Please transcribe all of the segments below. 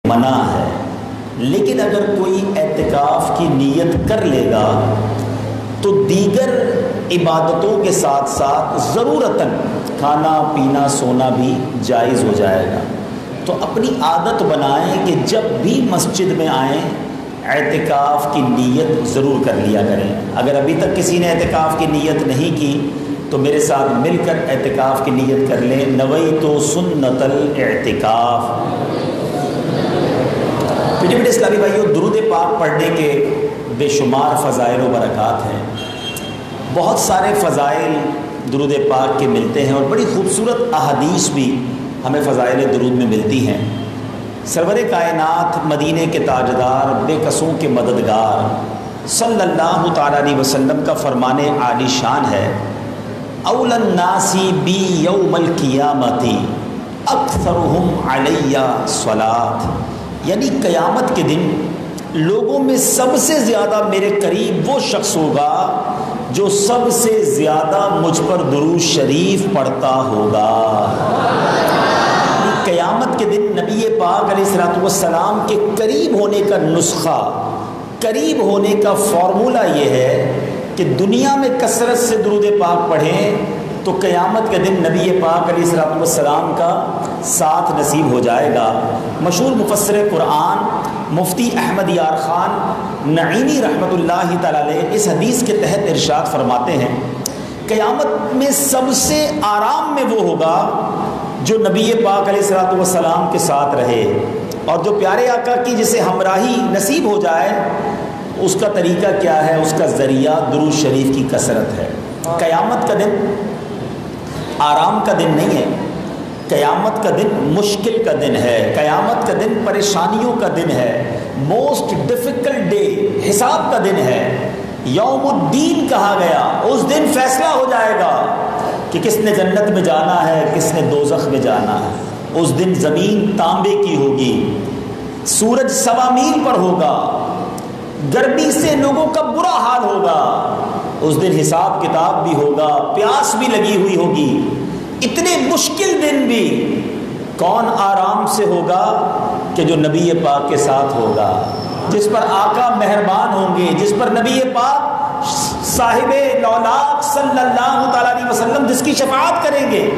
منع ہے، لیکن اگر کوئی اعتکاف کی نیت کر لے گا تو دیگر عبادتوں کے ساتھ ساتھ ضرورتاً کھانا پینا سونا بھی جائز ہو جائے گا۔ تو اپنی عادت بنائیں کہ جب بھی مسجد میں آئیں اعتکاف کی نیت ضرور کر لیا کریں۔ اگر ابھی تک کسی نے اعتکاف کی نیت نہیں کی تو میرے ساتھ مل کر اعتکاف کی نیت کر لیں۔ نویت سنت الاعتکاف۔ پیٹے اسلامی بھائیو، درود پاک پڑھنے کے بے شمار فضائل و برکات ہیں۔ بہت سارے فضائل درود پاک کے ملتے ہیں اور بڑی خوبصورت احادیث بھی ہمیں فضائل درود میں ملتی ہیں۔ سرور کائنات، مدینے کے تاجدار، بے کسوں کے مددگار صلی اللہ تعالیٰ علیہ وسلم کا فرمان عالی شان ہے، اول الناس بی یوم القیامت اکثرہم علی صلاۃ، یعنی قیامت کے دن لوگوں میں سب سے زیادہ میرے قریب وہ شخص ہوگا جو سب سے زیادہ مجھ پر درود شریف پڑھتا ہوگا۔ قیامت کے دن نبی پاک علیہ الصلوۃ والسلام کے قریب ہونے کا نسخہ، قریب ہونے کا فارمولہ یہ ہے کہ دنیا میں کثرت سے درود پاک پڑھیں تو قیامت کے دن نبی پاک علیہ الصلوۃ والسلام کا ساتھ نصیب ہو جائے گا۔ مشہور مفسر قرآن مفتی احمد یار خان نعیمی رحمۃ اللہ تعالی علیہ اس حدیث کے تحت ارشاد فرماتے ہیں، قیامت میں سب سے آرام میں وہ ہوگا جو نبی پاک علیہ الصلوۃ والسلام کے ساتھ رہے، اور جو پیارے آقا کی جسے ہمراہی نصیب ہو جائے اس کا طریقہ کیا ہے، اس کا ذریعہ درود شریف کی کثرت ہے۔ قیامت کا دن آرام کا دن نہیں ہے، قیامت کا دن مشکل کا دن ہے، قیامت کا دن پریشانیوں کا دن ہے، موسٹ ڈیفیکلٹ ڈے، حساب کا دن ہے، یوم الدین کہا گیا۔ اس دن فیصلہ ہو جائے گا کہ کس نے جنت میں جانا ہے، کس نے دوزخ میں جانا ہے۔ اس دن زمین تانبے کی ہوگی، سورج 1.25 میل پر ہوگا، گرمی سے لوگوں کا برا حال ہوگا، اس دن حساب کتاب بھی ہوگا، پیاس بھی لگی ہوئی ہوگی۔ اتنے مشکل دن بھی کون آرام سے ہوگا کہ جو نبی پاک کے ساتھ ہوگا، جس پر آقا مہربان ہوں گے، جس پر نبی پاک صاحب لولاق صلی اللہ تعالیٰ علیہ وسلم جس کی شفاعت کریں گے۔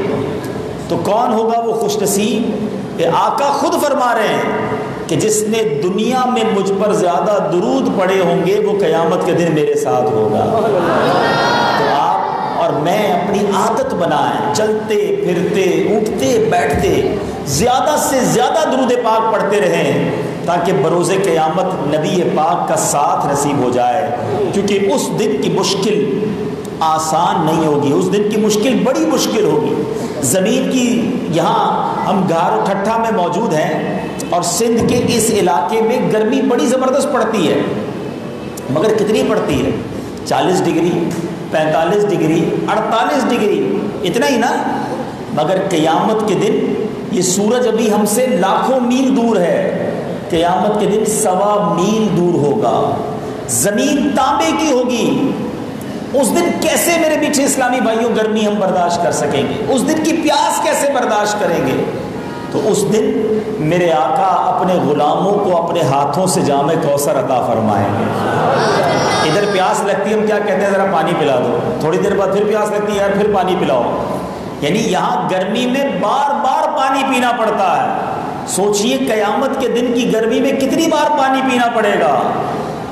تو کون ہوگا وہ خوش نصیب کہ آقا خود فرما رہے ہیں کہ جس نے دنیا میں مجھ پر زیادہ درود پڑے ہوں گے وہ قیامت کے دن میرے ساتھ ہوگا۔ تو آپ اور میں اپنی عادت بنائیں، چلتے پھرتے اٹھتے بیٹھتے زیادہ سے زیادہ درود پاک پڑھتے رہیں تاکہ بروز قیامت نبی پاک کا ساتھ نصیب ہو جائے، کیونکہ اس دن کی مشکل آسان نہیں ہوگی، اس دن کی مشکل بڑی مشکل ہوگی۔ زمین کی یہاں ہم گارو ٹھٹھا میں موجود ہیں اور سندھ کے اس علاقے میں گرمی بڑی زبردست پڑتی ہے، مگر کتنی پڑتی ہے؟ 40 ڈگری، 45 ڈگری، 48 ڈگری، اتنا ہی نا۔ مگر قیامت کے دن یہ سورج ابھی ہم سے لاکھوں میل دور ہے، قیامت کے دن 1.25 میل دور ہوگا، زمین تانبے کی ہوگی۔ اس دن کیسے میرے میٹھے اسلامی بھائیوں گرمی ہم برداشت کر سکیں گے؟ اس دن کی پیاس کیسے برداشت کریں گے؟ تو اس دن میرے آقا اپنے غلاموں کو اپنے ہاتھوں سے جام کوثر عطا فرمائیں گے۔ ادھر پیاس لگتی ہے، ہم کیا کہتے ہیں؟ ذرا پانی پلا دو، تھوڑی دیر بعد پھر پیاس لگتی ہے، یار پھر پانی پلاؤ۔ یعنی یہاں گرمی میں بار بار پانی پینا پڑتا ہے۔ سوچئے قیامت کے دن کی گرمی میں کتنی بار پانی پینا پڑے گا۔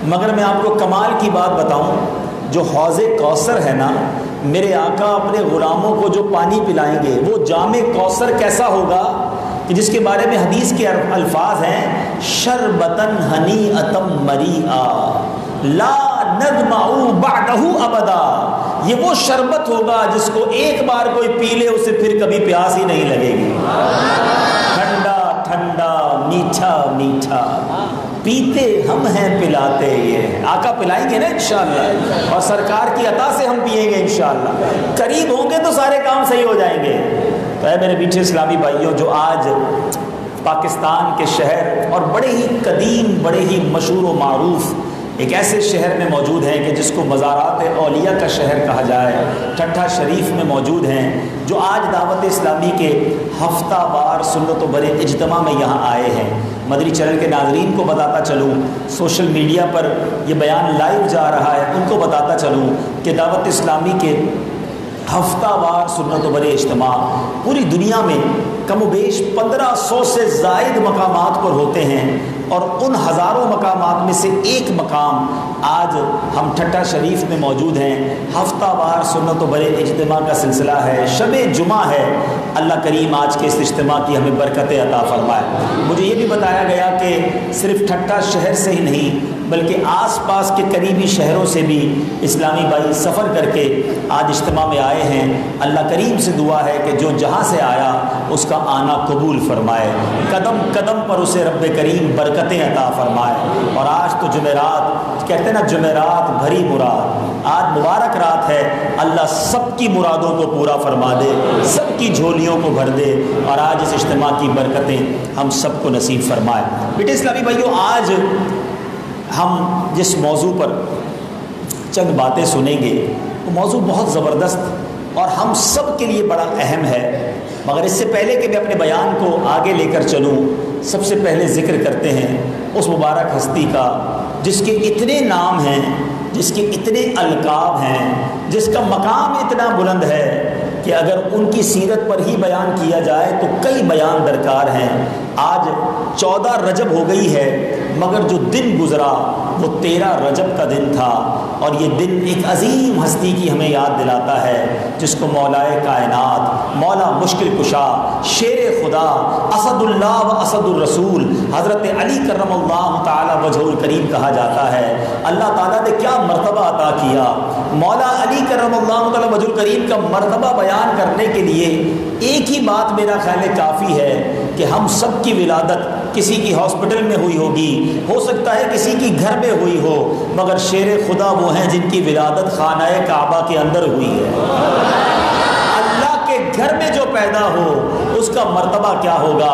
مگر میں آپ کو کمال کی بات بتاؤں، جو حوض کوثر ہے نا، میرے آقا اپنے غلاموں کو جو پانی پلائیں گے وہ جام کوثر کیسا ہوگا کہ جس کے بارے میں حدیث کے الفاظ ہیں، شربتن ہنیئتم مریئا لا نظمع بعدہ ابدا۔ یہ وہ شربت ہوگا جس کو ایک بار کوئی پی لے اسے پھر کبھی پیاس ہی نہیں لگے گی۔ ٹھنڈا ٹھنڈا، میٹھا میٹھا، پیتے ہم ہیں پلاتے یہ۔ آقا پلائیں گے نا انشاءاللہ، اور سرکار کی عطا سے ہم پیئیں گے انشاءاللہ۔ قریب ہوں گے تو سارے کام صحیح ہو جائیں گے۔ تو اے میرے میٹھے اسلامی بھائیوں، جو آج پاکستان کے شہر اور بڑے ہی قدیم، بڑے ہی مشہور و معروف ایک ایسے شہر میں موجود ہیں کہ جس کو مزارات اولیاء کا شہر کہا جائے، ٹھٹھا شریف میں موجود ہیں، جو آج دعوت اسلامی کے ہفتہ وار سنت و برے اجتماع میں یہاں آئے ہیں۔ مدنی چینل کے ناظرین کو بتاتا چلوں، سوشل میڈیا پر یہ بیان لائیو جا رہا ہے، ان کو بتاتا چلوں کہ دعوت اسلامی کے ہفتہ وار سنت و برے اجتماع پوری دنیا میں کم و بیش 1500 سے زائد مقامات پر ہوتے ہیں، اور ان ہزاروں مقامات میں سے ایک مقام آج ہم ٹھٹھا شریف میں موجود ہیں۔ ہفتہ وار سنت و برے اجتماع کا سلسلہ ہے، شب جمعہ ہے۔ اللہ کریم آج کے اس اجتماع کی ہمیں برکتیں عطا فرمائے۔ مجھے یہ بھی بتایا گیا کہ صرف ٹھٹھا شہر سے ہی نہیں بلکہ آس پاس کے قریبی شہروں سے بھی اسلامی بھائی سفر کر کے آج اجتماع میں آئے ہیں۔ اللہ کریم سے دعا ہے کہ جو جہاں سے آیا اس کا آنا قبول فرمائے، قدم قدم پر اسے رب کریم برکتیں عطا فرمائے۔ اور آج تو جمعرات، کہتے ہیں نا جمعرات بھری مراد، آج مبارک رات ہے، اللہ سب کی مرادوں کو پورا فرما دے، سب کی جھولیوں کو بھر دے، اور آج اس اجتماع کی برکتیں ہم سب کو نصیب فرمائے۔ بیٹے اسلامی بھائیو، آج ہم جس موضوع پر چند باتیں سنیں گے وہ موضوع بہت زبردست اور ہم سب کے لیے بڑا اہم ہے، مگر اس سے پہلے کہ میں اپنے بیان کو آگے لے کر چلوں، سب سے پہلے ذکر کرتے ہیں اس مبارک ہستی کا جس کے اتنے نام ہیں، جس کے اتنے القاب ہیں، جس کا مقام اتنا بلند ہے کہ اگر ان کی سیرت پر ہی بیان کیا جائے تو کئی بیان درکار ہیں۔ آج 14 رجب ہو گئی ہے، مگر جو دن گزرا وہ 13 رجب کا دن تھا، اور یہ دن ایک عظیم ہستی کی ہمیں یاد دلاتا ہے جس کو مولائے کائنات، مولا مشکل کشا، شیر خدا، اسد اللہ و اسد الرسول حضرت علی کرم اللہ تعالی وجہ الکریم کہا جاتا ہے۔ اللہ تعالیٰ نے کیا مرتبہ عطا کیا، مولا علی کرم اللہ تعالی وجہ الکریم کا مرتبہ بیان کرنے کے لیے ایک ہی بات میرا خیال ہے کافی ہے کہ ہم سب کی ولادت کسی کی ہاسپٹل میں ہوئی ہوگی، ہو سکتا ہے کسی کی گھر میں ہوئی ہو، مگر شیر خدا وہ ہیں جن کی ولادت خانہ کعبہ کے اندر ہوئی ہے۔ اللہ کے گھر میں جو پیدا ہو اس کا مرتبہ کیا ہوگا۔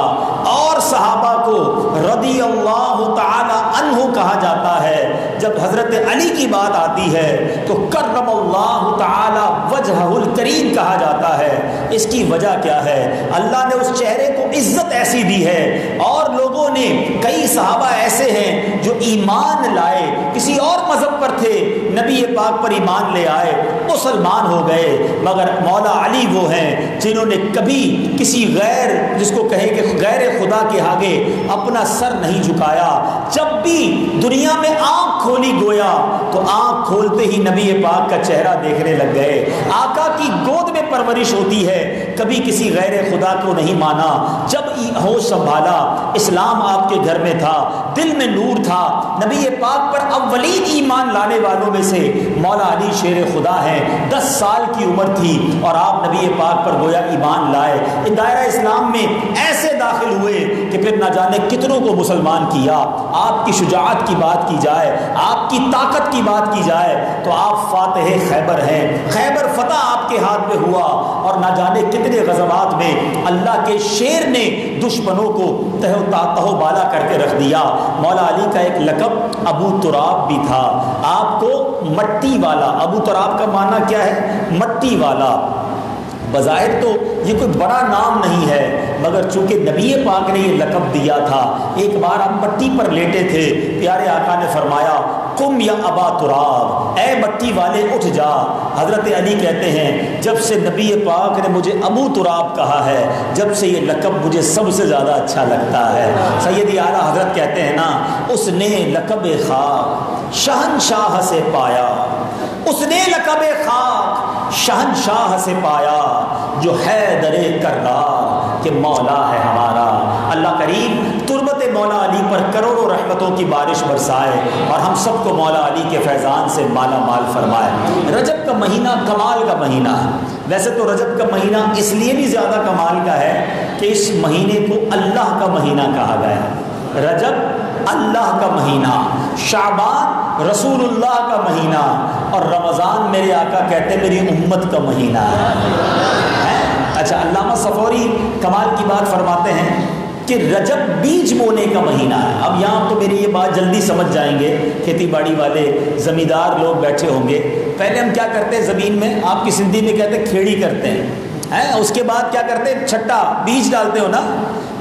اور صحابہ کو رضی اللہ تعالی عنہ کہا جاتا ہے، جب حضرت علی کی بات آتی ہے تو کرم اللہ تعالی وجہ الکریم کہا جاتا ہے۔ اس کی وجہ کیا ہے؟ اللہ نے اس چہرے کو عزت ایسی دی ہے، اور لوگوں نے کئی صحابہ ایسے ہیں جو ایمان لائے، کسی اور مذہب پر تھے، نبی پاک پر ایمان لے آئے، مسلمان ہو گئے، مگر مولا علی وہ ہیں جنہوں نے کبھی کسی غیر، جس کو کہیں کہ غیر خدا کے آگے اپنا سر نہیں جھکایا۔ جب بھی دنیا میں آنکھ کھولی گویا تو آنکھ کھولتے ہی نبی پاک کا چہرہ دیکھنے لگ گئے۔ آقا کی گود میں پرورش ہوتی ہے، کبھی کسی غیر خدا کو نہیں مانا۔ جب ہوش سنبھالا اسلام آپ کے گھر میں تھا، دل میں نور تھا، نبی پاک پر اولین ایمان لانے والوں میں سے مولا علی شیر خدا ہیں۔ 10 سال کی عمر تھی اور آپ نبی پاک پر گویا ایمان لائے، دائرہ اسلام میں ایسے داخل ہوئے کہ پھر نہ جانے کتنوں کو مسلمان کیا۔ آپ کی شجاعت کی بات کی جائے، آپ کی طاقت کی بات کی جائے تو آپ فاتح خیبر ہیں، خیبر فتح آپ کے ہاتھ میں ہوا، اور نہ جانے کتنے غزوات میں اللہ کے شیر نے دشمنوں کو تہو بالا کر کے رکھ دیا۔ مولا علی کا ایک لقب ابو تراب بھی تھا، آپ کو مٹی والا، ابو تراب کا معنی کیا ہے؟ مٹی والا۔ بظاہر تو یہ کوئی بڑا نام نہیں ہے، مگر چونکہ نبی پاک نے یہ لقب دیا تھا۔ ایک بار آپ مٹی پر لیٹے تھے، پیارے آقا نے فرمایا قم یا ابا تراب، اے مٹی والے اٹھ جا۔ حضرت علی کہتے ہیں جب سے نبی پاک نے مجھے ابو تراب کہا ہے، جب سے یہ لقب مجھے سب سے زیادہ اچھا لگتا ہے۔ سیدی اعلیٰ حضرت کہتے ہیں نا، اس نے لقب خاک شہنشاہ سے پایا، اس نے لقب خاک شہنشاہ سے پایا، جو حیدر کرار کہ مولا ہے ہمارا۔ اللہ کریم تربت مولا علی پر کروڑوں رحمتوں کی بارش برسائے، اور ہم سب کو مولا علی کے فیضان سے مالا مال فرمائے۔ رجب کا مہینہ کمال کا مہینہ ہے۔ ویسے تو رجب کا مہینہ اس لیے بھی زیادہ کمال کا ہے کہ اس مہینے کو اللہ کا مہینہ کہا گیا۔ رجب اللہ کا مہینہ، شعبان رسول اللہ کا مہینہ، اور رمضان میرے آقا کہتے میری امت کا مہینہ ہے۔ اچھا، علامہ صفوری کمال کی بات فرماتے ہیں کہ کہ رجب بیج بونے کا مہینہ ہے. اب یہاں تو میری یہ بات جلدی سمجھ جائیں گے کھیتی باڑی والے زمیندار لوگ بیٹھے ہوں گے. پہلے ہم کیا کرتے ہیں زمین میں, آپ کی سندھی میں کہتے ہیں کھیڑی کرتے ہیں, اس کے بعد کیا کرتے ہیں چھٹا بیج ڈالتے ہو نا,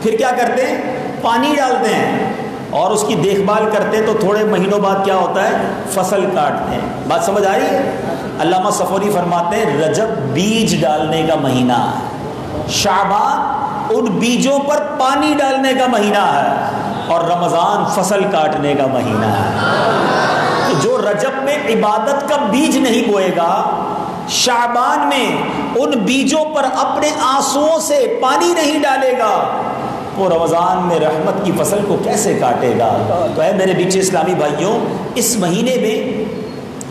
پھر کیا کرتے ہیں پانی ڈالتے ہیں اور اس کی دیکھ بھال کرتے ہیں, تو تھوڑے مہینوں بعد کیا ہوتا ہے فصل کاٹتے ہیں. بات سمجھ آ رہی ہے؟ علامہ صفوری فرماتے ہیں رجب بیج ڈالنے کا مہینہ ہے, شعبان ان بیجوں پر پانی ڈالنے کا مہینہ ہے, اور رمضان فصل کاٹنے کا مہینہ ہے. تو جو رجب میں عبادت کا بیج نہیں بوئے گا, شعبان میں ان بیجوں پر اپنے آنسوؤں سے پانی نہیں ڈالے گا, وہ رمضان میں رحمت کی فصل کو کیسے کاٹے گا؟ تو اے میرے بیچے اسلامی بھائیوں, اس مہینے میں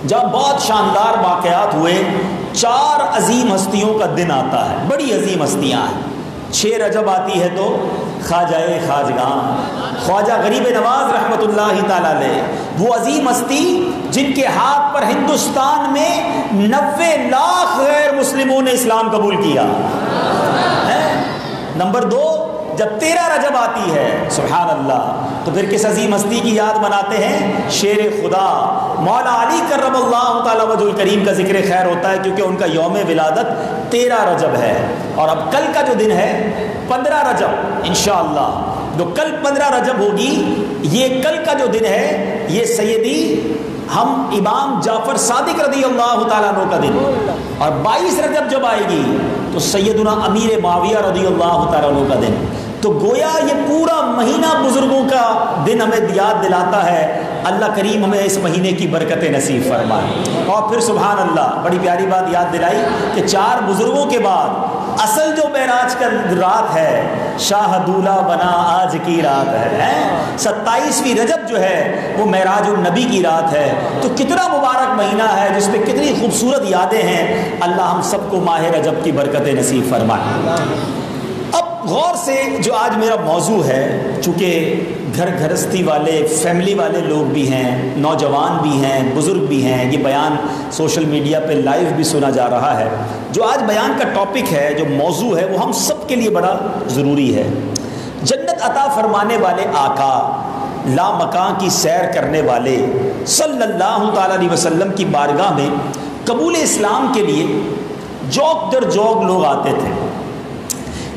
جب بہت شاندار واقعات ہوئے, 4 عظیم ہستیوں کا دن آتا ہے, بڑی عظیم ہستیاں ہیں. 6 رجب آتی ہے تو خواجہ خواجگاں خواجہ غریب نواز رحمۃ اللہ تعالی علیہ, وہ عظیم ہستی جن کے ہاتھ پر ہندوستان میں 90 لاکھ غیر مسلموں نے اسلام قبول کیا. نمبر 2, جب 13 رجب آتی ہے سبحان اللہ, تو پھر کس عظیم ہستی کی یاد مناتے ہیں؟ شیر خدا مولا علی کرم اللہ تعالی وجہ الکریم کا ذکر خیر ہوتا ہے, کیونکہ ان کا یوم ولادت 13 رجب ہے. اور اب کل کا جو دن ہے 15 رجب انشاءاللہ, جو کل 15 رجب ہوگی, یہ کل کا جو دن ہے یہ سیدی ہم امام جعفر صادق رضی اللہ تعالیٰ عنہ کا دن, اور 22 رجب جب آئے گی تو سیدنا امیر معاویہ رضی اللہ تعالیٰ عنہ کا دن. تو گویا یہ پورا مہینہ بزرگوں کا دن ہمیں یاد دلاتا ہے. اللہ کریم ہمیں اس مہینے کی برکت نصیب فرمائے. اور پھر سبحان اللہ, بڑی پیاری بات یاد دلائی کہ 4 بزرگوں کے بعد اصل جو معراج کا رات ہے, شاہ دولہ بنا آج کی رات ہے, 27ویں رجب جو ہے وہ معراج النبی کی رات ہے. تو کتنا مبارک مہینہ ہے جس میں کتنی خوبصورت یادیں ہیں. اللہ ہم سب کو ماہ رجب کی برکت نصیب فرمائے. اب غور سے جو آج میرا موضوع ہے, چونکہ گھر گھرستی والے فیملی والے لوگ بھی ہیں, نوجوان بھی ہیں, بزرگ بھی ہیں, یہ بیان سوشل میڈیا پہ لائیو بھی سنا جا رہا ہے. جو آج بیان کا ٹاپک ہے, جو موضوع ہے, وہ ہم سب کے لیے بڑا ضروری ہے. جنت عطا فرمانے والے آقا, لا مکان کی سیر کرنے والے صلی اللہ تعالی علیہ وسلم کی بارگاہ میں قبول اسلام کے لیے جوک در جوک لوگ آتے تھے.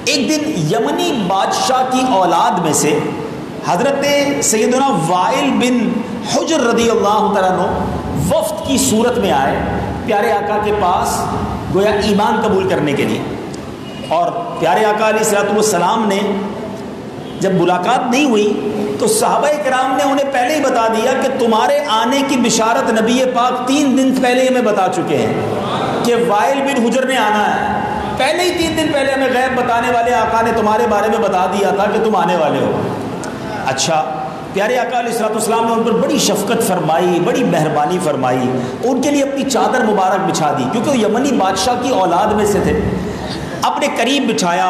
ایک دن یمنی بادشاہ کی اولاد میں سے حضرت سیدنا وائل بن حجر رضی اللہ تعالیٰ عنہ وفد کی صورت میں آئے پیارے آقا کے پاس, گویا ایمان قبول کرنے کے لیے. اور پیارے آقا علیہ الصلوۃ والسلام نے جب ملاقات نہیں ہوئی تو صحابہ کرام نے انہیں پہلے ہی بتا دیا کہ تمہارے آنے کی بشارت نبی پاک 3 دن پہلے ہمیں بتا چکے ہیں کہ وائل بن حجر نے آنا ہے. پہلے ہی 3 دن پہلے ہمیں غیب بتانے والے آقا نے تمہارے بارے میں بتا دیا تھا کہ تم آنے والے ہو. اچھا, پیارے آقا علیہ الصلوۃ والسلام نے ان پر بڑی شفقت فرمائی, بڑی مہربانی فرمائی, ان کے لیے اپنی چادر مبارک بچھا دی, کیونکہ وہ یمنی بادشاہ کی اولاد میں سے تھے. اپنے قریب بچھایا,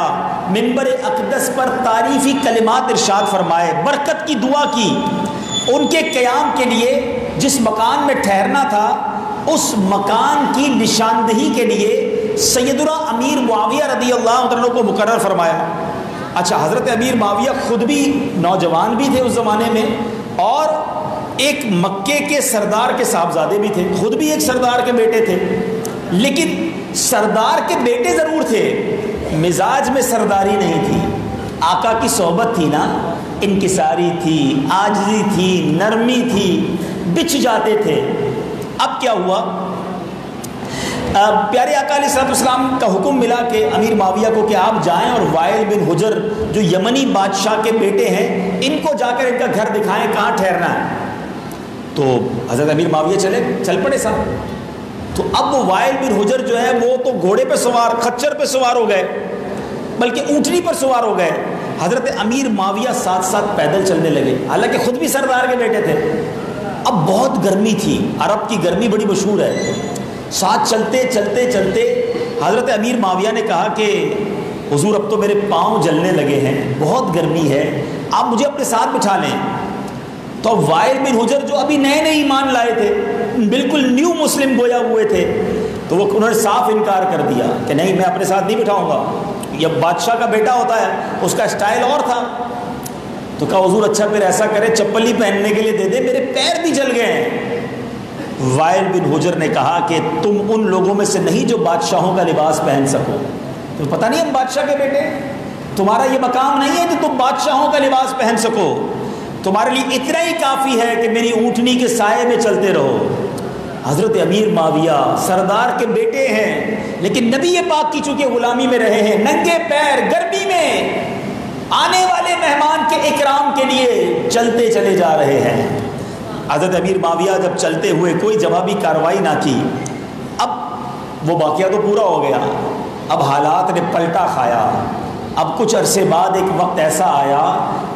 منبر اقدس پر تعریفی کلمات ارشاد فرمائے, برکت کی دعا کی. ان کے قیام کے لیے جس مکان میں ٹھہرنا تھا اس مکان کی نشاندہی کے لیے سیدنا امیر معاویہ رضی اللہ عنہ کو مقرر فرمایا. اچھا, حضرت امیر معاویہ خود بھی نوجوان بھی تھے اس زمانے میں, اور ایک مکے کے سردار کے صاحبزادے بھی تھے, خود بھی ایک سردار کے بیٹے تھے. لیکن سردار کے بیٹے ضرور تھے, مزاج میں سرداری نہیں تھی. آقا کی صحبت تھی نا, انکساری تھی, عاجزی تھی, نرمی تھی, بچھ جاتے تھے. اب کیا ہوا, پیارے آقا علیہ الصلوۃ والسلام کا حکم ملا کہ امیر معاویہ کو کہ آپ جائیں اور وائل بن حجر جو یمنی بادشاہ کے بیٹے ہیں ان کو جا کر ان کا گھر دکھائیں, کہاں ٹھہرنا ہے. تو حضرت امیر معاویہ چل پڑے صاحب. تو اب وہ وائل بن حجر جو ہے وہ تو گھوڑے پہ سوار, خچر پہ سوار ہو گئے, بلکہ اونٹنی پر سوار ہو گئے. حضرت امیر معاویہ ساتھ ساتھ پیدل چلنے لگے, حالانکہ خود بھی سردار کے بیٹے تھے. اب بہت گرمی تھی, عرب کی گرمی بڑی مشہور ہے. ساتھ چلتے چلتے چلتے حضرت امیر معاویہ نے کہا کہ حضور اب تو میرے پاؤں جلنے لگے ہیں, بہت گرمی ہے, آپ مجھے اپنے ساتھ بٹھا لیں. تو وائل بن حجر جو ابھی نئے ایمان لائے تھے, بالکل نیو مسلم گویا ہوئے تھے, تو وہ انہوں نے صاف انکار کر دیا کہ نہیں, میں اپنے ساتھ نہیں بٹھاؤں گا. یہ بادشاہ کا بیٹا ہوتا ہے, اس کا اسٹائل اور تھا, تو کہا حضور اچھا پھر ایسا کرے چپل ہی پہننے کے لیے دے دے، میرے پیر بھی جل گئے ہیں۔ وائل بن حجر نے کہا کہ تم ان لوگوں میں سے نہیں جو بادشاہوں کا لباس پہن سکو، تو پتہ نہیں ہم بادشاہ کے بیٹے، تمہارا یہ مقام نہیں ہے کہ تم بادشاہوں کا لباس پہن سکو، تمہارے لیے اتنا ہی کافی ہے کہ میری اونٹنی کے سائے میں چلتے رہو۔ حضرت امیر معاویہ سردار کے بیٹے ہیں، لیکن نبی پاک کی چونکہ غلامی میں رہے ہیں، ننگے پیر گرمی میں آنے والے مہمان کے اکرام کے لیے چلتے چلے جا رہے ہیں۔ حضرت امیر معاویہ جب چلتے ہوئے کوئی جوابی کارروائی نہ کی، اب وہ واقعہ تو پورا ہو گیا، اب حالات نے پلٹا کھایا۔ اب کچھ عرصے بعد ایک وقت ایسا آیا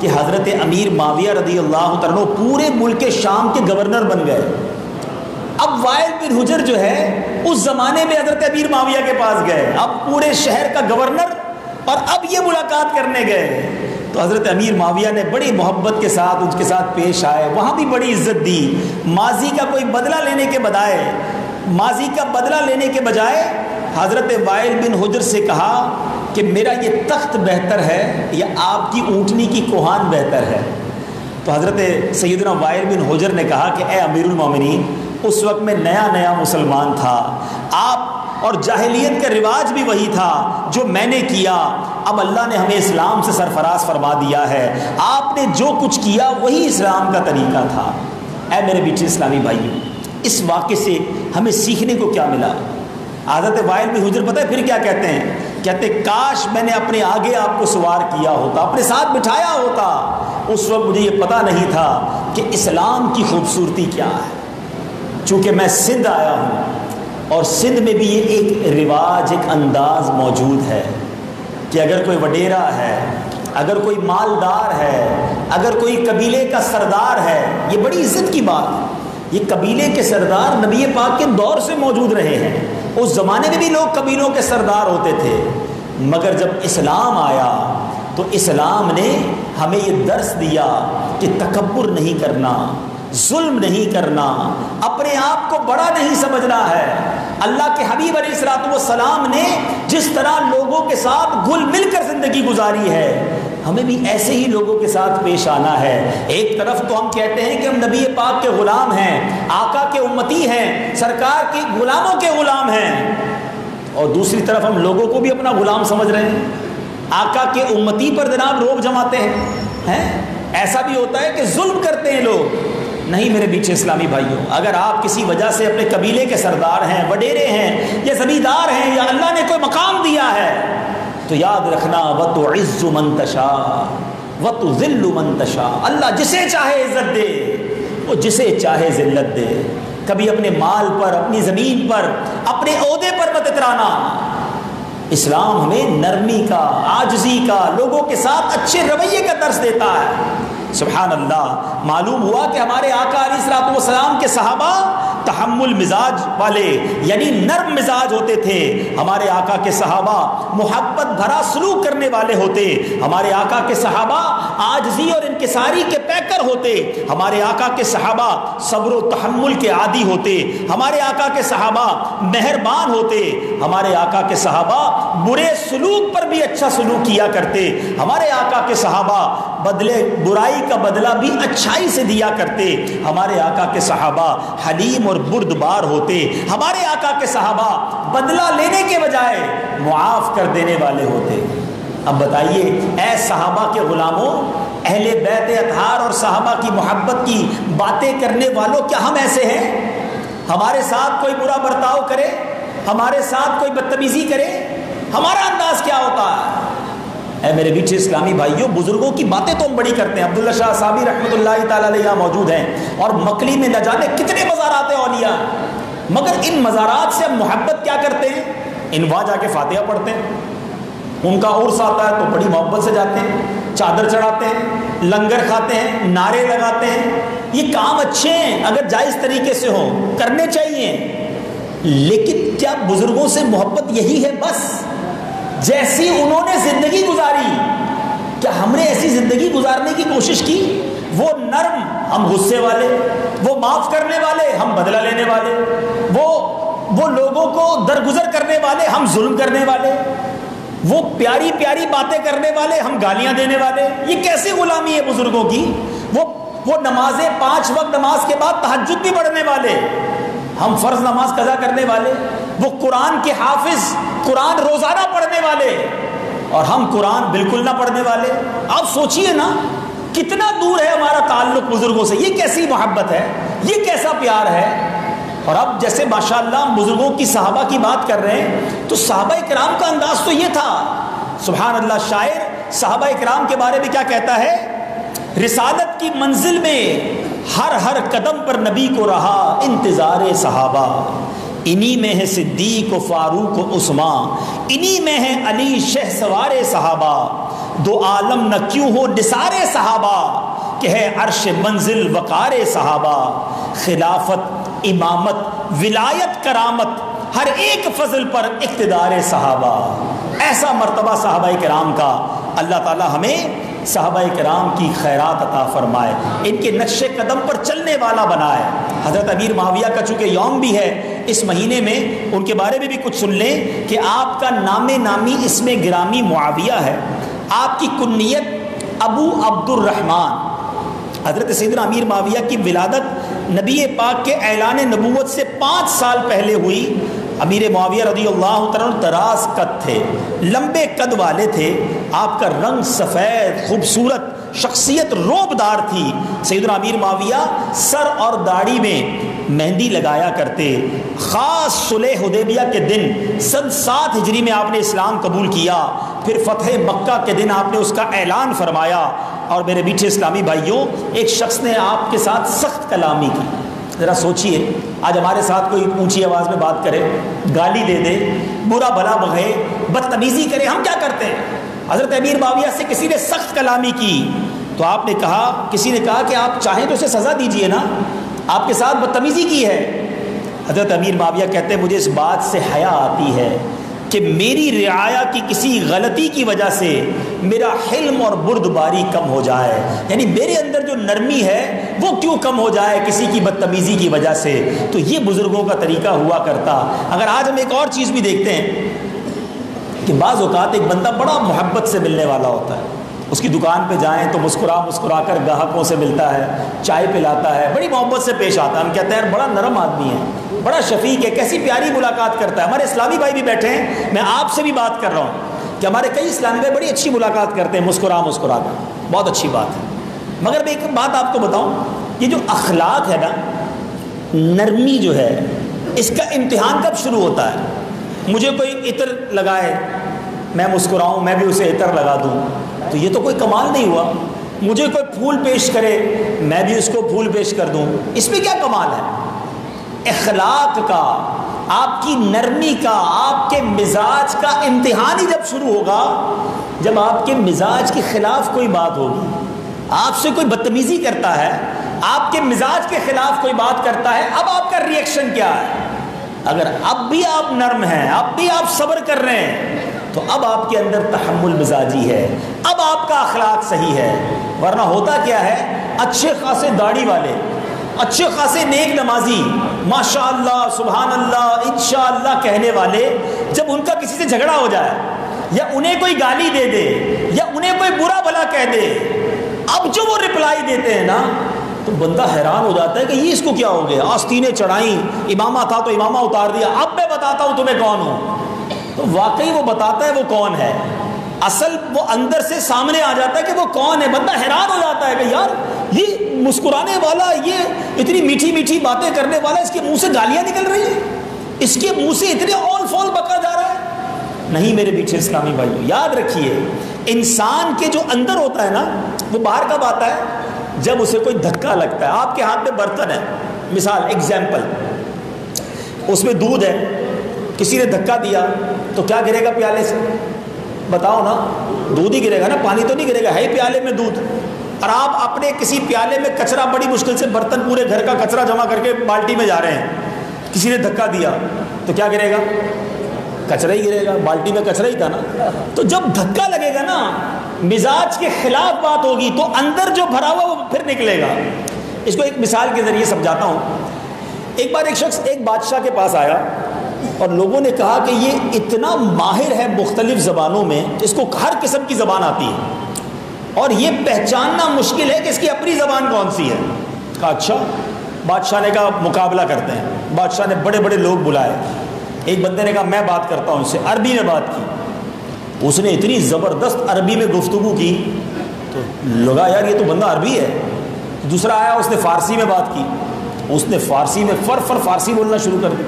کہ حضرت امیر معاویہ رضی اللہ عنہ پورے ملک شام کے گورنر بن گئے۔ اب وائل بن حجر جو ہے اس زمانے میں حضرت امیر معاویہ کے پاس گئے، اب پورے شہر کا گورنر، اور اب یہ ملاقات کرنے گئے تو حضرت امیر معاویہ نے بڑی محبت کے ساتھ ان کے ساتھ پیش آئے، وہاں بھی بڑی عزت دی۔ ماضی کا کوئی بدلہ لینے کے بجائے حضرت وائل بن حجر سے کہا کہ میرا یہ تخت بہتر ہے یا آپ کی اونٹنی کی کوہان بہتر ہے؟ تو حضرت سیدنا وائل بن حجر نے کہا کہ اے امیر المومنین، اس وقت میں نیا مسلمان تھا، آپ اور جاہلیت کا رواج بھی وہی تھا جو میں نے کیا، اب اللہ نے ہمیں اسلام سے سرفراز فرما دیا ہے، آپ نے جو کچھ کیا وہی اسلام کا طریقہ تھا۔ اے میرے بیٹے اسلامی بھائیوں، اس واقعے سے ہمیں سیکھنے کو کیا ملا؟ حضرت وائل بن حجر پتہ ہے پھر کیا کہتے ہیں؟ کہتے کاش میں نے اپنے آگے آپ کو سوار کیا ہوتا، اپنے ساتھ بٹھایا ہوتا، اس وقت مجھے یہ پتہ نہیں تھا کہ اسلام کی خوبصورتی کیا ہے۔ چونکہ میں سندھ آیا ہوں اور سندھ میں بھی یہ ایک رواج، ایک انداز موجود ہے کہ اگر کوئی وڈیرا ہے، اگر کوئی مالدار ہے، اگر کوئی قبیلے کا سردار ہے، یہ بڑی عزت کی بات، یہ قبیلے کے سردار نبی پاک کے دور سے موجود رہے ہیں، اس زمانے میں بھی لوگ قبیلوں کے سردار ہوتے تھے، مگر جب اسلام آیا تو اسلام نے ہمیں یہ درس دیا کہ تکبر نہیں کرنا، ظلم نہیں کرنا، اپنے آپ کو بڑا نہیں سمجھنا ہے۔ اللہ کے حبیب علیہ الصلوۃ والسلام نے جس طرح لوگوں کے ساتھ گھل مل کر زندگی گزاری ہے، ہمیں بھی ایسے ہی لوگوں کے ساتھ پیش آنا ہے۔ ایک طرف تو ہم کہتے ہیں کہ ہم نبی پاک کے غلام ہیں، آقا کے امتی ہیں، سرکار کے غلاموں کے غلام ہیں، اور دوسری طرف ہم لوگوں کو بھی اپنا غلام سمجھ رہے ہیں، آقا کے امتی پر جناب روب جماتے ہیں۔ ایسا بھی ہوتا ہے کہ ظلم کرتے ہیں لوگ۔ نہیں میرے بیچے اسلامی بھائیوں، اگر آپ کسی وجہ سے اپنے قبیلے کے سردار ہیں، وڈیرے ہیں یا زمیندار ہیں، یا اللہ نے کوئی مقام دیا ہے، تو یاد رکھنا وَتُعِزُّ مَن تَشَاءُ وَتُذِلُّ مَن تَشَاءُ، اللہ جسے چاہے عزت دے، وہ جسے چاہے ذلت دے۔ کبھی اپنے مال پر، اپنی زمین پر، اپنے عہدے پر مت اترانا۔ اسلام ہمیں نرمی کا، عاجزی کا، لوگوں کے ساتھ اچھے رویے کا درس دیتا ہے۔ سبحان اللہ، معلوم ہوا کہ ہمارے آقا علیہ الصلوۃ والسلام کے صحابہ تحمل مزاج والے، یعنی نرم مزاج ہوتے تھے۔ ہمارے آقا کے صحابہ محبت بھرا سلوک کرنے والے ہوتے، ہمارے آقا کے صحابہ عاجزی اور انکساری کے پیکر ہوتے، ہمارے آقا کے صحابہ صبر و تحمل کے عادی ہوتے، ہمارے آقا کے صحابہ مہربان ہوتے، ہمارے آقا کے صحابہ برے سلوک پر بھی اچھا سلوک کیا کرتے، ہمارے آقا کے صحابہ برائی کا بدلہ بھی اچھائی سے دیا کرتے، ہمارے آقا کے صحابہ حلیم اور بردبار ہوتے، ہمارے آقا کے صحابہ بدلہ لینے کے بجائے معاف کر دینے والے ہوتے۔ اب بتائیے اے صحابہ کے غلاموں، اہل بیت اطہار اور صحابہ کی محبت کی باتیں کرنے والوں، کیا ہم ایسے ہیں؟ ہمارے ساتھ کوئی برا برتاؤ کرے، ہمارے ساتھ کوئی بدتمیزی کرے، ہمارا انداز کیا ہوتا ہے؟ اے میرے بیچے اسلامی بھائیوں، بزرگوں کی باتیں تو ہم بڑی کرتے ہیں۔ عبداللہ شاہ صابی رحمۃ اللہ تعالی علیہ یہاں موجود ہیں، اور مکلی میں نہ جانے کتنے مزارات اولیاء، مگر ان مزارات سے ہم محبت کیا کرتے ہیں؟ وہاں جا کے فاتحہ پڑھتے ہیں، ان کا عرس آتا ہے تو بڑی محبت سے جاتے ہیں، چادر چڑھاتے ہیں، لنگر کھاتے ہیں، نعرے لگاتے ہیں۔ یہ کام اچھے ہیں، اگر جائز طریقے سے ہوں کرنے چاہیے، لیکن کیا بزرگوں سے محبت یہی ہے بس؟ جیسی انہوں نے زندگی گزاری، کیا ہم نے ایسی زندگی گزارنے کی کوشش کی؟ وہ نرم، ہم غصے والے، وہ معاف کرنے والے، ہم بدلہ لینے والے، وہ لوگوں کو درگزر کرنے والے، ہم ظلم کرنے والے۔ وہ پیاری پیاری باتیں کرنے والے، ہم گالیاں دینے والے. یہ کیسی غلامی ہے بزرگوں کی؟ وہ نمازیں 5 وقت نماز کے بعد تہجد بھی پڑھنے والے، ہم فرض نماز قضا کرنے والے. وہ قرآن کے حافظ، قرآن روزانہ پڑھنے والے، اور ہم قرآن بالکل نہ پڑھنے والے. آپ سوچئے نا کتنا دور ہے ہمارا تعلق بزرگوں سے. یہ کیسی محبت ہے، یہ کیسا پیار ہے. اور اب جیسے ماشاءاللہ ہم بزرگوں کی، صحابہ کی بات کر رہے ہیں، تو صحابہ کرام کا انداز تو یہ تھا. سبحان اللہ. شاعر صحابہ کرام کے بارے میں کیا کہتا ہے؟ رسالت کی منزل میں ہر قدم پر نبی کو رہا انتظار صحابہ. انہی میں ہے صدیق و فاروق و عثمان، انہی میں ہے علی شہ سوار صحابہ. دو عالم نہ کیوں ہو نثار صحابہ، کہ ہے عرش منزل وقار صحابہ. خلافت، امامت، ولایت، کرامت، ہر ایک فضل پر اقتدار صحابہ. ایسا مرتبہ صحابہ کرام کا. اللہ تعالی ہمیں صحابہ کرام کی خیرات عطا فرمائے، ان کے نقش قدم پر چلنے والا بنائے. حضرت امیر معاویہ کا چونکہ یوم بھی ہے اس مہینے میں، ان کے بارے میں بھی کچھ سن لیں کہ آپ کا نام نامی اس میں گرامی معاویہ ہے. آپ کی کنیت ابو عبد الرحمن. حضرت سیدنا امیر معاویہ کی ولادت نبی پاک کے اعلان نبوت سے 5 سال پہلے ہوئی. امیر معاویہ رضی اللہ تعالیٰ دراز قد تھے، لمبے قد والے تھے. آپ کا رنگ سفید، خوبصورت، شخصیت روبدار تھی. سیدنا امیر معاویہ سر اور داڑھی میں مہندی لگایا کرتے. خاص صلح حدیبیہ کے دن سن 7 ہجری میں آپ نے اسلام قبول کیا. پھر فتح مکہ کے دن آپ نے اس کا اعلان فرمایا. اور میرے میٹھے اسلامی بھائیوں، ایک شخص نے آپ کے ساتھ سخت کلامی کی. ذرا سوچئے، آج ہمارے ساتھ کوئی اونچی آواز میں بات کرے، گالی دے دے، برا بھلا بغے، بدتمیزی کرے، ہم کیا کرتے ہیں؟ حضرت امیر معاویہ سے کسی نے سخت کلامی کی تو آپ نے کہا، کسی نے کہا کہ آپ چاہیں تو اسے سزا دیجئے نا، آپ کے ساتھ بدتمیزی کی ہے. حضرت امیر معاویہ کہتے ہیں مجھے اس بات سے حیا آتی ہے کہ میری رعایا کی کسی غلطی کی وجہ سے میرا حلم اور بردباری کم ہو جائے. یعنی میرے اندر جو نرمی ہے وہ کیوں کم ہو جائے کسی کی بدتمیزی کی وجہ سے. تو یہ بزرگوں کا طریقہ ہوا کرتا. اگر آج ہم ایک اور چیز بھی دیکھتے ہیں کہ بعض اوقات ایک بندہ بڑا محبت سے ملنے والا ہوتا ہے، اس کی دکان پہ جائیں تو مسکرا کر گاہکوں سے ملتا ہے، چائے پلاتا ہے، بڑی محبت سے پیش آتا ہے. ہم کہتے ہیں یار بڑا نرم آدمی ہے، بڑا شفیق ہے، کیسی پیاری ملاقات کرتا ہے. ہمارے اسلامی بھائی بھی بیٹھے ہیں، میں آپ سے بھی بات کر رہا ہوں کہ ہمارے کئی اسلامی بھائی بڑی اچھی ملاقات کرتے ہیں مسکرا کر، بہت اچھی بات ہے. مگر میں ایک بات آپ کو بتاؤں، یہ جو اخلاق ہے نا، نرمی جو ہے، اس کا امتحان کب شروع ہوتا ہے؟ مجھے کوئی عطر لگائے، میں مسکراؤں، میں بھی اسے عطر لگا دوں، تو یہ تو کوئی کمال نہیں ہوا. مجھے کوئی پھول پیش کرے، میں بھی اس کو پھول پیش کر دوں، اس میں کیا کمال ہے؟ اخلاق کا، آپ کی نرمی کا، آپ کے مزاج کا امتحان ہی جب شروع ہوگا جب آپ کے مزاج کے خلاف کوئی بات ہوگی. آپ سے کوئی بدتمیزی کرتا ہے، آپ کے مزاج کے خلاف کوئی بات کرتا ہے، اب آپ کا ری ایکشن کیا ہے؟ اگر اب بھی آپ نرم ہیں، اب بھی آپ صبر کر رہے ہیں، تو اب آپ کے اندر تحمل مزاجی ہے، اب آپ کا اخلاق صحیح ہے. ورنہ ہوتا کیا ہے، اچھے خاصے داڑھی والے، اچھے خاصے نیک نمازی، ماشاءاللہ سبحان اللہ انشاءاللہ کہنے والے، جب ان کا کسی سے جھگڑا ہو جائے یا انہیں کوئی گالی دے دے یا انہیں کوئی برا بھلا کہہ دے، اب جو وہ رپلائی دیتے ہیں نا، تو بندہ حیران ہو جاتا ہے کہ یہ اس کو کیا ہو گیا. آستینیں چڑھائیں، امامہ تھا تو امامہ اتار دیا، اب میں بتاتا ہوں تمہیں کون ہوں. تو واقعی وہ بتاتا ہے وہ کون ہے، اصل وہ اندر سے سامنے آ جاتا ہے کہ وہ کون ہے. بندہ حیران ہو جاتا ہے کہ یار یہ مسکرانے والا، یہ اتنی میٹھی میٹھی باتیں کرنے والا، اس کے منہ سے گالیاں نکل رہی ہیں، اس کے منہ سے اتنے اول فول بکا جا رہا ہے. نہیں میرے میٹھے اسلامی بھائیو، یاد رکھیے انسان کے جو اندر ہوتا ہے نا، وہ باہر کب آتا ہے؟ جب اسے کوئی دھکا لگتا ہے. آپ کے ہاتھ میں برتن ہے، مثال ایگزامپل، اس میں دودھ ہے، کسی نے دھکا دیا تو کیا گرے گا پیالے سے؟ بتاؤ نا، دودھ ہی گرے گا نا، پانی تو نہیں گرے گا، ہے ہی پیالے میں دودھ. اور آپ اپنے کسی پیالے میں کچرا، بڑی مشکل سے برتن، پورے گھر کا کچرا جمع کر کے بالٹی میں جا رہے ہیں، کسی نے دھکا دیا تو کیا گرے گا؟ کچرا ہی گرے گا، بالٹی میں کچرا ہی تھا نا. تو جب دھکا لگے گا نا، مزاج کے خلاف بات ہوگی تو اندر جو بھرا ہوا وہ پھر نکلے گا. اس کو ایک مثال کے ذریعے سمجھاتا ہوں. ایک بار ایک شخص ایک بادشاہ کے پاس آیا اور لوگوں نے کہا کہ یہ اتنا ماہر ہے مختلف زبانوں میں، اس کو ہر قسم کی زبان آتی ہے اور یہ پہچاننا مشکل ہے کہ اس کی اپنی زبان کون سی ہے۔ کہا اچھا۔ بادشاہ نے کہا مقابلہ کرتے ہیں۔ بادشاہ نے بڑے بڑے لوگ بلائے، ایک بندے نے کہا میں بات کرتا ہوں اس سے، عربی میں بات کی، اس نے اتنی زبردست عربی میں گفتگو کی تو لگا یار یہ تو بندہ عربی ہے۔ دوسرا آیا، اس نے فارسی میں بات کی، اس نے فارسی میں فارسی بولنا شروع کر دی۔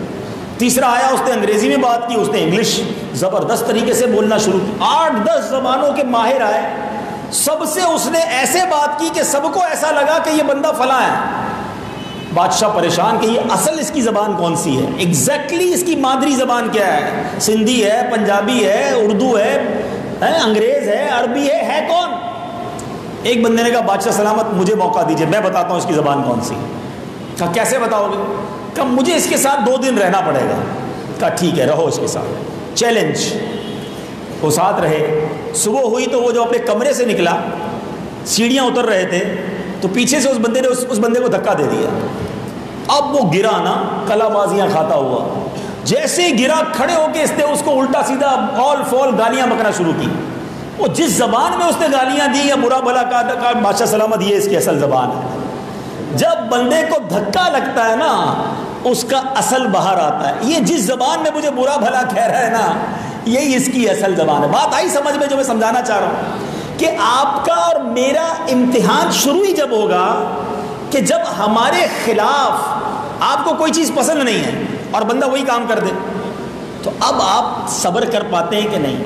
تیسرا آیا، اس نے انگریزی میں بات کی، اس نے انگلش زبردست طریقے سے بولنا شروع کی۔ 8-10 زبانوں کے ماہر آئے، سب سے اس نے ایسے بات کی کہ سب کو ایسا لگا کہ یہ بندہ فلاں ہے۔ بادشاہ پریشان کہ یہ اصل اس کی زبان کون سی ہے، ایگزیکٹلی اس کی مادری زبان کیا ہے، سندھی ہے، پنجابی ہے، اردو ہے، انگریز ہے، عربی ہے کون؟ ایک بندے نے کہا بادشاہ سلامت مجھے موقع دیجئے، میں بتاتا ہوں اس کی زبان کون سی۔ کہا کیسے بتاؤ گے؟ کہا مجھے اس کے ساتھ 2 دن رہنا پڑے گا۔ کہا ٹھیک ہے رہو اس کے ساتھ، چیلنج۔ وہ ساتھ رہے۔ صبح ہوئی تو وہ جو اپنے کمرے سے نکلا، سیڑھیاں اتر رہے تھے تو پیچھے سے اس بندے نے اس بندے کو دھکا دے دیا۔ اب وہ گرا نا کلا بازیاں کھاتا ہوا، جیسے گرا کھڑے ہو کے اس نے اس کو الٹا سیدھا آل فول گالیاں بکنا شروع کی۔ وہ جس زبان میں اس نے گالیاں دی یا برا بھلا کہا، بادشاہ سلامت یہ اس کی اصل زبان ہے۔ جب بندے کو دھکا لگتا ہے نا اس کا اصل باہر آتا ہے۔ یہ جس زبان میں مجھے برا بھلا کہہ رہا ہے نا یہی اس کی اصل زبان ہے۔ بات آئی سمجھ میں جو میں سمجھانا چاہ رہا ہوں کہ آپ کا اور میرا امتحان شروع ہی جب ہوگا کہ جب ہمارے خلاف آپ کو کوئی چیز پسند نہیں ہے اور بندہ وہی کام کر دے، تو اب آپ صبر کر پاتے ہیں کہ نہیں،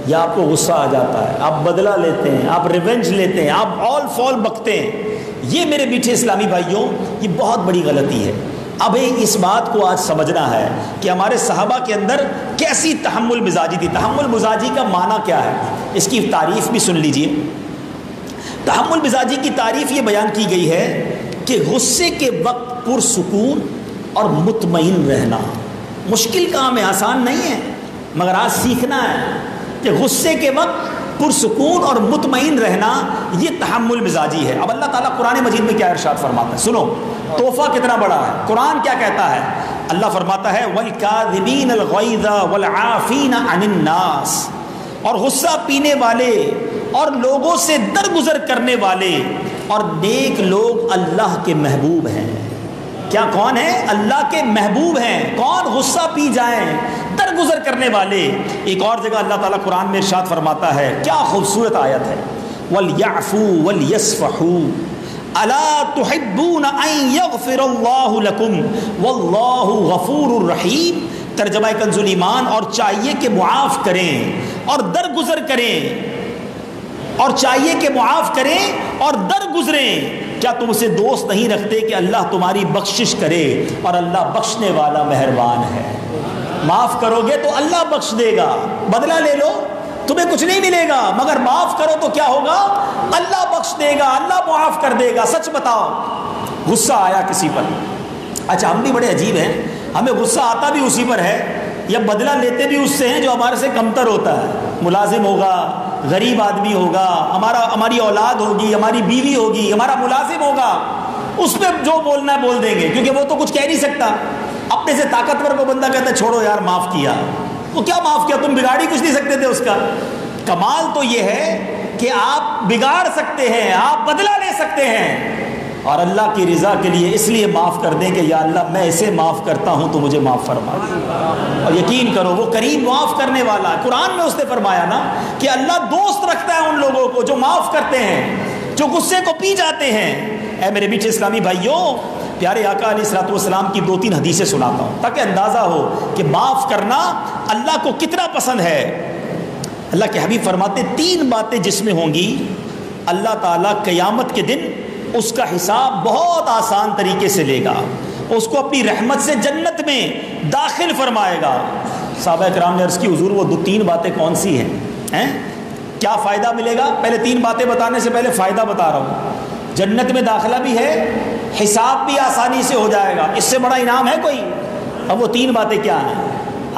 یا آپ کو غصہ آ جاتا ہے، آپ بدلہ لیتے ہیں، آپ ریونج لیتے ہیں، آپ آل فال بکتے ہیں۔ یہ میرے میٹھے اسلامی بھائیوں یہ بہت بڑی غلطی ہے۔ اب اس بات کو آج سمجھنا ہے کہ ہمارے صحابہ کے اندر کیسی تحمل مزاجی تھی۔ تحمل مزاجی کا معنی کیا ہے، اس کی تعریف بھی سن لیجئے۔ تحمل مزاجی کی تعریف یہ بیان کی گئی ہے کہ غصے کے وقت پرسکون اور مطمئن رہنا۔ مشکل کام ہے، آسان نہیں ہے، مگر آج سیکھنا ہے کہ غصے کے وقت پرسکون اور مطمئن رہنا یہ تحمل مزاجی ہے۔ اب اللہ تعالیٰ قرآن مجید میں کیا ارشاد فرماتا ہے، سنو تحفہ کتنا بڑا ہے۔ قرآن کیا کہتا ہے؟ اللہ فرماتا ہے وَالْكَاظِمِينَ الْغَيْظَ وَالْعَافِينَ عَنِ النَّاسِ، اور غصہ پینے والے اور لوگوں سے درگزر کرنے والے، اور نیک لوگ اللہ کے محبوب ہیں۔ کیا کون ہیں؟ اللہ کے محبوب ہیں۔ کون؟ غصہ پی جائیں، درگزر کرنے والے۔ ایک اور جگہ اللہ تعالیٰ قرآن میں ارشاد فرماتا ہے، کیا خوبصورت آیت ہے، وَلْيَعْفُوا وَلْيَصْفَحُوا أَلَا تُحِبُّونَ أَن يَغْفِرَ اللَّهُ لَكُمْ وَاللَّهُ غَفُورٌ رَحِيمٌ۔ ترجمہ کنز الایمان، اور چاہیے کہ معاف کریں اور درگزر کریں، اور چاہیے کہ معاف کریں اور درگزریں۔ کیا تم اسے دوست نہیں رکھتے کہ اللہ تمہاری بخشش کرے، اور اللہ بخشنے والا مہربان ہے۔ معاف کرو گے تو اللہ بخش دے گا، بدلہ لے لو تمہیں کچھ نہیں ملے گا، مگر معاف کرو تو کیا ہوگا؟ اللہ بخش دے گا، اللہ معاف کر دے گا۔ سچ بتاؤ، غصہ آیا کسی پر، اچھا ہم بھی بڑے عجیب ہیں، ہمیں غصہ آتا بھی اسی پر ہے یا بدلہ لیتے بھی اس سے ہیں جو ہمارے سے کمتر ہوتا ہے۔ ملازم ہوگا، غریب آدمی ہوگا، ہماری اولاد ہوگی، ہماری بیوی ہوگی، ہمارا ملازم ہوگا، اس پہ جو بولنا ہے بول دیں گے، کیونکہ وہ تو کچھ کہہ نہیں سکتا۔ اپنے سے طاقتور کو بندہ کہتا ہے چھوڑو یار معاف کیا، وہ کیا معاف کیا، تم بگاڑ ہی کچھ نہیں سکتے تھے اس کا۔ کمال تو یہ ہے کہ آپ بگاڑ سکتے ہیں، آپ بدلہ لے سکتے ہیں، اور اللہ کی رضا کے لیے اس لیے معاف کر دیں کہ یا اللہ میں اسے معاف کرتا ہوں تو مجھے معاف فرما۔ اور یقین کرو وہ کریم معاف کرنے والا ہے۔ قرآن میں اس نے فرمایا نا کہ اللہ دوست رکھتا ہے ان لوگوں کو جو معاف کرتے ہیں، جو غصے کو پی جاتے ہیں۔ اے میرے میٹھے اسلامی بھائیوں، پیارے آقا علیہ الصلوۃ والسلام کی 2-3 حدیثیں سناتا ہوں تاکہ اندازہ ہو کہ معاف کرنا اللہ کو کتنا پسند ہے۔ اللہ کے حبیب فرماتے 3 باتیں جس میں ہوں گی اللہ تعالیٰ قیامت کے دن اس کا حساب بہت آسان طریقے سے لے گا، اس کو اپنی رحمت سے جنت میں داخل فرمائے گا۔ صحابہ کرام نے عرض کی حضور وہ 2-3 باتیں کون سی ہیں؟ کیا فائدہ ملے گا؟ پہلے 3 باتیں بتانے سے پہلے فائدہ بتا رہا ہوں۔ جنت میں داخلہ بھی ہے، حساب بھی آسانی سے ہو جائے گا، اس سے بڑا انعام ہے کوئی؟ اب وہ 3 باتیں کیا ہیں؟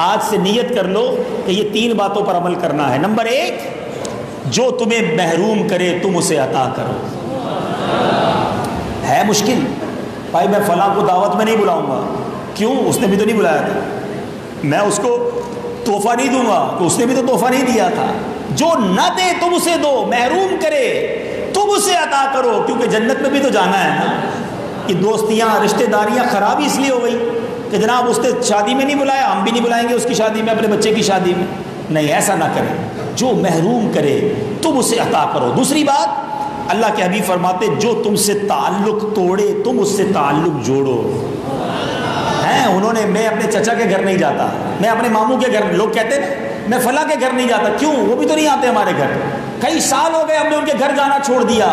آج سے نیت کر لو کہ یہ 3 باتوں پر عمل کرنا ہے۔ نمبر 1، جو تمہیں محروم کرے تم اسے عطا کرو۔ ہے مشکل بھائی، میں فلاں کو دعوت میں نہیں بلاؤں گا، کیوں؟ اس نے بھی تو نہیں بلایا تھا۔ میں اس کو تحفہ نہیں دوں گا کہ اس نے بھی تو تحفہ نہیں دیا تھا. جو نہ دے تم اسے دو, محروم کرے تم اسے عطا کرو, کیونکہ جنت میں بھی تو جانا ہے نا. یہ دوستیاں رشتہ داریاں خراب اس لیے ہو گئی کہ جناب اس نے شادی میں نہیں بلایا, ہم بھی نہیں بلائیں گے اس کی شادی میں, اپنے بچے کی شادی میں. نہیں, ایسا نہ کریں. جو محروم کرے تم اسے عطا کرو. دوسری بات, اللہ کے حبیب فرماتے جو تم سے تعلق توڑے تم اس سے تعلق جوڑو. ہیں انہوں نے, میں اپنے چچا کے گھر نہیں جاتا, میں اپنے ماموں کے گھر, لوگ کہتے ہیں میں فلاں کے گھر نہیں جاتا. کیوں؟ وہ بھی تو نہیں آتے ہمارے گھر. کئی سال ہو گئے ہم نے ان کے گھر جانا چھوڑ دیا.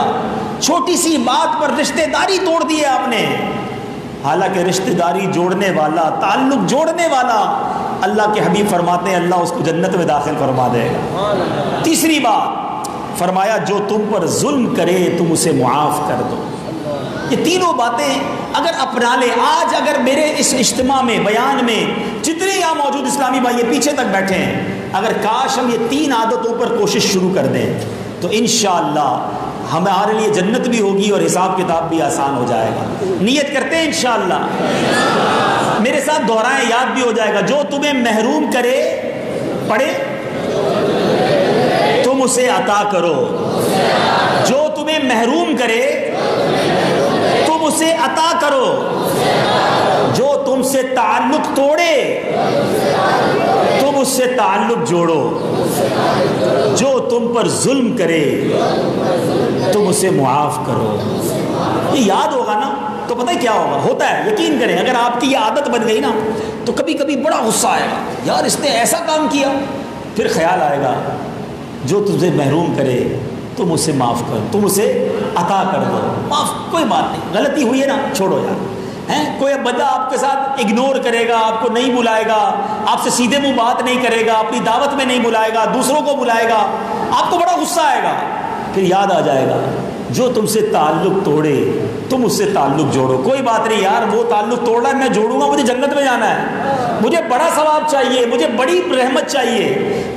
چھوٹی سی بات پر رشتہ داری توڑ دی ہے آپ نے. حالانکہ رشتہ داری جوڑنے والا, تعلق جوڑنے والا, اللہ کے حبیب فرماتے ہیں اللہ اس کو جنت میں داخل فرما دے گا. تیسری بات فرمایا جو تم پر ظلم کرے تم اسے معاف کر دو. یہ تینوں باتیں اگر اپنا لے, آج اگر میرے اس اجتماع میں, بیان میں جتنے یہاں موجود اسلامی بھائی یہ پیچھے تک بیٹھے ہیں, اگر کاش ہم یہ 3 عادتوں پر کوشش شروع کر دیں تو انشاءاللہ ہمارے لیے جنت بھی ہوگی اور حساب کتاب بھی آسان ہو جائے گا. نیت کرتے ہیں انشاءاللہ, میرے ساتھ دہرائیں, یاد بھی ہو جائے گا. جو تمہیں محروم کرے, پڑھے, تم اسے عطا کرو. جو تمہیں محروم کرے تم اسے عطا کرو. جو تم سے تعلق توڑے تم اس سے تعلق جوڑو. جو تم پر ظلم کرے تم اسے معاف کرو. یہ یاد ہوگا نا تو پتہ ہے کیا ہوگا, ہوتا ہے, یقین کریں اگر آپ کی یہ عادت بن گئی نا تو کبھی کبھی بڑا غصہ آئے گا, یار اس نے ایسا کام کیا. پھر خیال آئے گا جو تم سے محروم کرے تم اسے معاف کرو, تم اسے عطا کر دو. معاف, کوئی بات نہیں, غلطی ہوئی ہے نا, چھوڑو یار. کوئی بندہ آپ کے ساتھ اگنور کرے گا, آپ کو نہیں بلائے گا, آپ سے سیدھے منہ بات نہیں کرے گا, اپنی دعوت میں نہیں بلائے گا, دوسروں کو بلائے گا, آپ کو بڑا غصہ آئے گا. پھر یاد آ جائے گا جو تم سے تعلق توڑے تم اس سے تعلق جوڑو. کوئی بات نہیں یار, وہ تعلق توڑنا ہے, میں جوڑوں گا, مجھے جنت میں جانا ہے, مجھے بڑا ثواب چاہیے, مجھے بڑی رحمت چاہیے.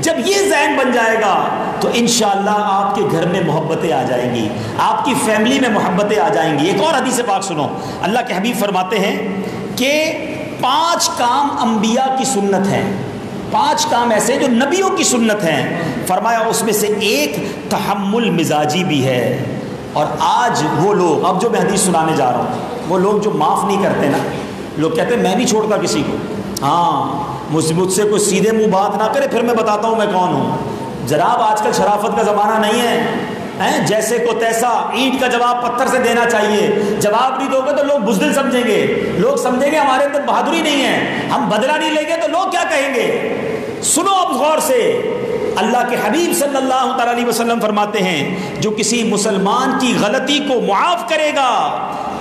جب یہ ذہن بن جائے گا تو انشاءاللہ آپ کے گھر میں محبتیں آ جائیں گی, آپ کی فیملی میں محبتیں آ جائیں گی. ایک اور حدیث پاک سنو, اللہ کے حبیب فرماتے ہیں کہ 5 کام انبیاء کی سنت ہیں, 5 کام ایسے جو نبیوں کی سنت ہیں. فرمایا اس میں سے ایک تحمل مزاجی بھی ہے. اور آج وہ لوگ, اب جو میں حدیث سنانے جا رہا ہوں, وہ لوگ جو معاف نہیں کرتے نا, لوگ کہتے ہیں میں نہیں چھوڑتا کسی کو. ہاں, مجھ سے کوئی سیدھے منہ بات نہ کرے, پھر میں بتاتا ہوں میں کون ہوں. جناب آج کل شرافت کا زمانہ نہیں ہے, جیسے کو تیسا, اینٹ کا جواب پتھر سے دینا چاہیے. جواب نہیں دو گے تو لوگ بزدل سمجھیں گے, لوگ سمجھیں گے ہمارے اندر بہادری نہیں ہے, ہم بدلہ نہیں لیں گے تو لوگ کیا کہیں گے. سنو اب غور سے, اللہ کے حبیب صلی اللہ تعالی علیہ وسلم فرماتے ہیں جو کسی مسلمان کی غلطی کو معاف کرے گا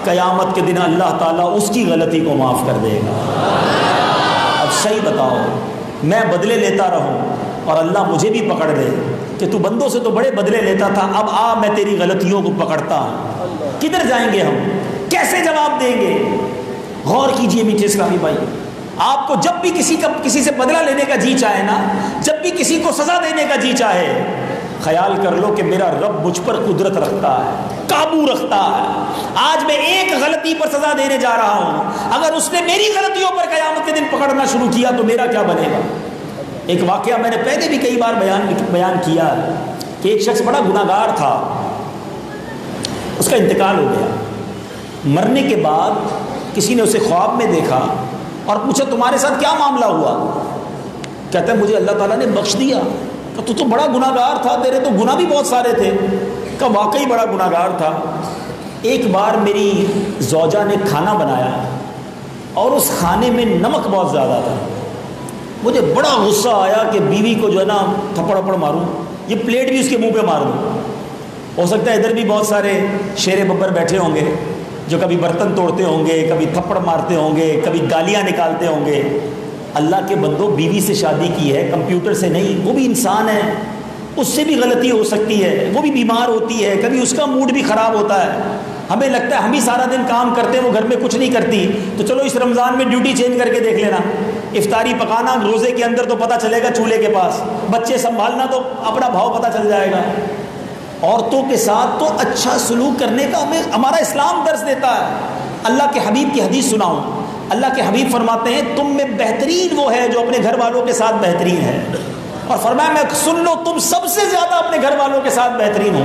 قیامت کے دن اللہ تعالیٰ اس کی غلطی کو معاف کر دے گا. اب صحیح بتاؤ, میں بدلے لیتا رہوں اور اللہ مجھے بھی پکڑ دے کہ تو بندوں سے تو بڑے بدلے لیتا تھا, اب آ میں تیری غلطیوں کو پکڑتا ہوں, کدھر جائیں گے ہم, کیسے جواب دیں گے. غور کیجئے میٹھے اسلامی بھائی, آپ کو جب بھی کسی سے بدلہ لینے کا جی چاہے نا, جب بھی کسی کو سزا دینے کا جی چاہے, خیال کر لو کہ میرا رب مجھ پر قدرت رکھتا ہے, قابو رکھتا ہے. آج میں ایک غلطی پر سزا دینے جا رہا ہوں, اگر اس نے میری غلطیوں پر قیامت کے دن پکڑنا شروع کیا تو میرا کیا بنے گا. ایک واقعہ میں نے پہلے بھی کئی بار بیان کیا کہ ایک شخص بڑا گناہ گار تھا, اس کا انتقال ہو گیا. مرنے کے بعد کسی نے اسے خواب میں دیکھا اور پوچھا تمہارے ساتھ کیا معاملہ ہوا. کہتا ہے مجھے اللہ تعالیٰ نے بخش دیا. کہ تو بڑا گناہ گار تھا, تیرے تو گناہ بھی بہت سارے تھے. کہ واقعی بڑا گناہ گار تھا. ایک بار میری زوجہ نے کھانا بنایا اور اس کھانے میں نمک بہت زیادہ تھا. مجھے بڑا غصہ آیا کہ بیوی کو جو ہے نا تھپڑ اپڑ ماروں, یہ پلیٹ بھی اس کے منہ پہ مار دوں. ہو سکتا ہے ادھر بھی بہت سارے شیر ببر بیٹھے ہوں گے جو کبھی برتن توڑتے ہوں گے, کبھی تھپڑ مارتے ہوں گے, کبھی گالیاں نکالتے ہوں گے. اللہ کے بندوں, بیوی سے شادی کی ہے, کمپیوٹر سے نہیں. وہ بھی انسان ہے, اس سے بھی غلطی ہو سکتی ہے, وہ بھی بیمار ہوتی ہے, کبھی اس کا موڈ بھی خراب ہوتا ہے. ہمیں لگتا ہے ہم ہی سارا دن کام کرتے ہیں, وہ گھر میں کچھ نہیں کرتی, تو چلو اس رمضان میں ڈیوٹی چینج کر کے دیکھ لینا. افطاری پکانا روزے کے اندر تو پتہ چلے گا چولہے کے پاس, بچے سنبھالنا تو اپنا بھاؤ پتہ چل جائے گا. عورتوں کے ساتھ تو اچھا سلوک کرنے کا ہمارا اسلام درس دیتا ہے. اللہ کے حبیب کی حدیث سناؤں, اللہ کے حبیب فرماتے ہیں تم میں بہترین وہ ہے جو اپنے گھر والوں کے ساتھ بہترین ہے، اور فرمایا میں سن لو تم سب سے زیادہ اپنے گھر والوں کے ساتھ بہترین ہو۔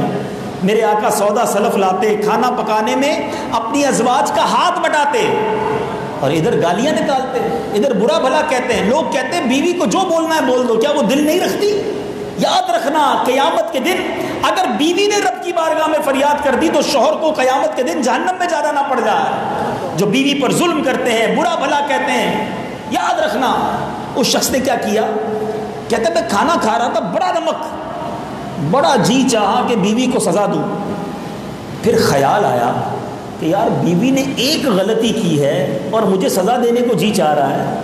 میرے آقا سودا سلف لاتے، کھانا پکانے میں اپنی ازواج کا ہاتھ بٹاتے، اور ادھر گالیاں نکالتے، ادھر برا بھلا کہتے ہیں۔ لوگ کہتے ہیں بیوی کو جو بولنا ہے بول دو، کیا وہ دل نہیں رکھتی؟ یاد رکھنا قیامت کے دن اگر بیوی نے رب کی بارگاہ میں فریاد کر دی تو شوہر کو قیامت کے دن جہنم میں جانا نہ پڑ جائے۔ جو بیوی پر ظلم کرتے ہیں، برا بھلا کہتے ہیں، یاد رکھنا اس شخص نے کیا کیا؟ کہتے میں کھانا کھا رہا تھا، بڑا نمک، بڑا جی چاہا کہ بیوی کو سزا دوں، پھر خیال آیا کہ یار بیوی نے ایک غلطی کی ہے اور مجھے سزا دینے کو جی چاہ رہا ہے،